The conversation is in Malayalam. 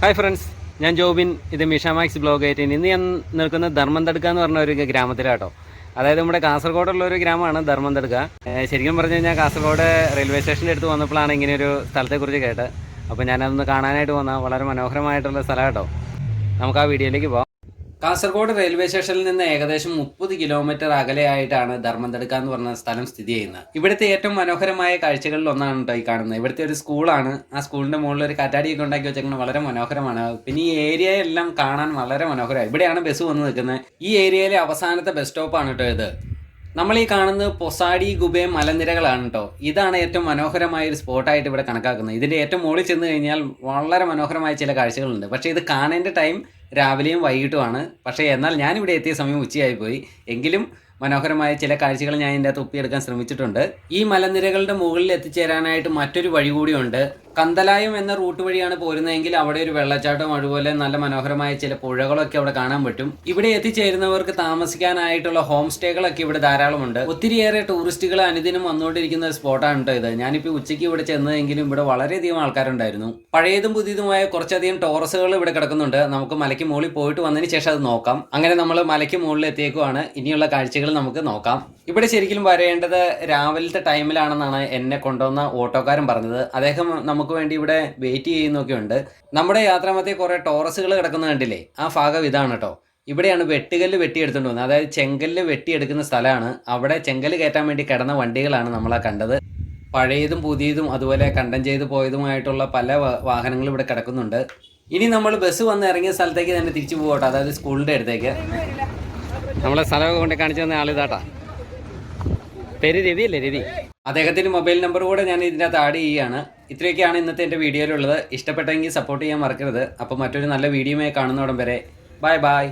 ഹായ് ഫ്രണ്ട്സ്, ഞാൻ ജോബിൻ. ഇത് മിഷാമാക്സ് ബ്ലോഗ് 18. ഇന്ന് ഞാൻ നിൽക്കുന്നത് ധർമ്മന്തടുക്ക എന്ന് പറഞ്ഞ ഒരു ഗ്രാമത്തിലാട്ടോ. അതായത് നമ്മുടെ കാസർഗോഡുള്ള ഒരു ഗ്രാമമാണ് ധർമ്മന്തടുക്ക. ശരിക്കും പറഞ്ഞു കഴിഞ്ഞാൽ കാസർഗോഡ് റെയിൽവേ സ്റ്റേഷൻ്റെ അടുത്ത് വന്നപ്പോഴാണ് ഇങ്ങനെ ഒരു സ്ഥലത്തെക്കുറിച്ച് കേട്ടത്. അപ്പോൾ ഞാനതൊന്ന് കാണാനായിട്ട് വന്ന വളരെ മനോഹരമായിട്ടുള്ള സ്ഥലം കേട്ടോ. നമുക്ക് ആ വീഡിയോയിലേക്ക് പോകാം. കാസർഗോഡ് റെയിൽവേ സ്റ്റേഷനിൽ നിന്ന് ഏകദേശം 30 കിലോമീറ്റർ അകലെയായിട്ടാണ് ധർമ്മന്തടുക്ക എന്ന് പറഞ്ഞ സ്ഥലം സ്ഥിതി ചെയ്യുന്നത്. ഇവിടുത്തെ ഏറ്റവും മനോഹരമായ കാഴ്ചകളിൽ ഒന്നാണ് കേട്ടോ ഈ കാണുന്നത്. ഇവിടുത്തെ ഒരു സ്കൂളാണ്. ആ സ്കൂളിന്റെ മുകളിൽ ഒരു കറ്റാടിയൊക്കെ ഉണ്ടാക്കി വെച്ചേക്കുന്നത് വളരെ മനോഹരമാണ്. പിന്നെ ഈ ഏരിയ എല്ലാം കാണാൻ വളരെ മനോഹരമാണ്. ഇവിടെയാണ് ബസ് വന്ന് നിൽക്കുന്നത്. ഈ ഏരിയയിലെ അവസാനത്തെ ബസ് സ്റ്റോപ്പാണ് കേട്ടോ ഇത്. നമ്മൾ ഈ കാണുന്നത് പൊസാഡി ഗുബെ മലനിരകളാണ് കേട്ടോ. ഇതാണ് ഏറ്റവും മനോഹരമായ ഒരു സ്പോട്ടായിട്ട് ഇവിടെ കണക്കാക്കുന്നത്. ഇതിൻ്റെ ഏറ്റവും മുകളിൽ ചെന്ന് കഴിഞ്ഞാൽ വളരെ മനോഹരമായ ചില കാഴ്ചകളുണ്ട്. പക്ഷേ ഇത് കാണേണ്ട ടൈം രാവിലെയും വൈകിട്ടുമാണ്. പക്ഷേ എന്നാൽ ഞാനിവിടെ എത്തിയ സമയം ഉച്ചയായി പോയി. എങ്കിലും മനോഹരമായ ചില കാഴ്ചകൾ ഞാൻ ഇതിൻ്റെ അകത്ത് ഒപ്പിയെടുക്കാൻ ശ്രമിച്ചിട്ടുണ്ട്. ഈ മലനിരകളുടെ മുകളിൽ എത്തിച്ചേരാനായിട്ട് മറ്റൊരു വഴി കൂടിയുണ്ട്. കന്തലായം എന്ന റൂട്ട് വഴിയാണ് പോരുന്നതെങ്കിൽ അവിടെ ഒരു വെള്ളച്ചാട്ടം, അതുപോലെ നല്ല മനോഹരമായ ചില പുഴകളൊക്കെ അവിടെ കാണാൻ പറ്റും. ഇവിടെ എത്തിച്ചേരുന്നവർക്ക് താമസിക്കാനായിട്ടുള്ള ഹോം സ്റ്റേകളൊക്കെ ഇവിടെ ധാരാളമുണ്ട്. ഒത്തിരിയേറെ ടൂറിസ്റ്റുകൾ അനുദിനം വന്നുകൊണ്ടിരിക്കുന്ന ഒരു സ്പോട്ടാണ് കേട്ടോ ഇത്. ഞാനിപ്പോൾ ഉച്ചയ്ക്ക് ഇവിടെ ചെന്നതെങ്കിലും ഇവിടെ വളരെയധികം ആൾക്കാരുണ്ടായിരുന്നു. പഴയതും പുതിയതുമായ കുറച്ചധികം ടോറസുകൾ ഇവിടെ കിടക്കുന്നുണ്ട്. നമുക്ക് മലയ്ക്ക് മുകളിൽ പോയിട്ട് വന്നതിന് ശേഷം അത് നോക്കാം. അങ്ങനെ നമ്മൾ മലയ്ക്ക് മുകളിൽ എത്തിയേക്കുവാണ്. ഇനിയുള്ള കാഴ്ചകൾ നമുക്ക് നോക്കാം. ഇവിടെ ശരിക്കും വരേണ്ടത് രാവിലത്തെ ടൈമിലാണെന്നാണ് എന്നെ കൊണ്ടുവന്ന ഓട്ടോക്കാരൻ പറഞ്ഞത്. അദ്ദേഹം നമുക്ക് വേണ്ടി ഇവിടെ വെയിറ്റ് ചെയ്യുന്നൊക്കെ ഉണ്ട്. നമ്മുടെ യാത്രാമധ്യേ കുറേ ടോറസുകൾ കിടക്കുന്ന കണ്ടില്ലേ, ആ ഭാഗം ഇതാണ് കേട്ടോ. ഇവിടെയാണ് വെട്ടുകല്ല് വെട്ടിയെടുത്തുകൊണ്ട് വന്നത്. അതായത് ചെങ്കല്ല് വെട്ടിയെടുക്കുന്ന സ്ഥലമാണ്. അവിടെ ചെങ്കല്ല് കയറ്റാൻ വേണ്ടി കിടന്ന വണ്ടികളാണ് നമ്മളാ കണ്ടത്. പഴയതും പുതിയതും അതുപോലെ കണ്ടം ചെയ്ത് പോയതുമായിട്ടുള്ള പല വാഹനങ്ങളും ഇവിടെ കിടക്കുന്നുണ്ട്. ഇനി നമ്മൾ ബസ് വന്ന് ഇറങ്ങിയ സ്ഥലത്തേക്ക് തന്നെ തിരിച്ചു പോകട്ടോ, അതായത് സ്കൂളിൻ്റെ അടുത്തേക്ക്. നമ്മളെ സ്ഥലമൊക്കെ കൊണ്ട് കാണിച്ചു തന്ന ആളിതാട്ടാ. പേര് രവി അല്ലേ? രവി. അദ്ദേഹത്തിൻ്റെ മൊബൈൽ നമ്പർ കൂടെ ഞാൻ ഇതിനകത്ത് ആഡ് ചെയ്യുകയാണ്. ഇത്രയൊക്കെയാണ് ഇന്നത്തെ എൻ്റെ വീഡിയോയിലുള്ളത്. ഇഷ്ടപ്പെട്ടെങ്കിൽ സപ്പോർട്ട് ചെയ്യാൻ മറക്കരുത്. അപ്പോൾ മറ്റൊരു നല്ല വീഡിയോയുമായി കാണുന്നോടം വരെ ബൈ ബൈ.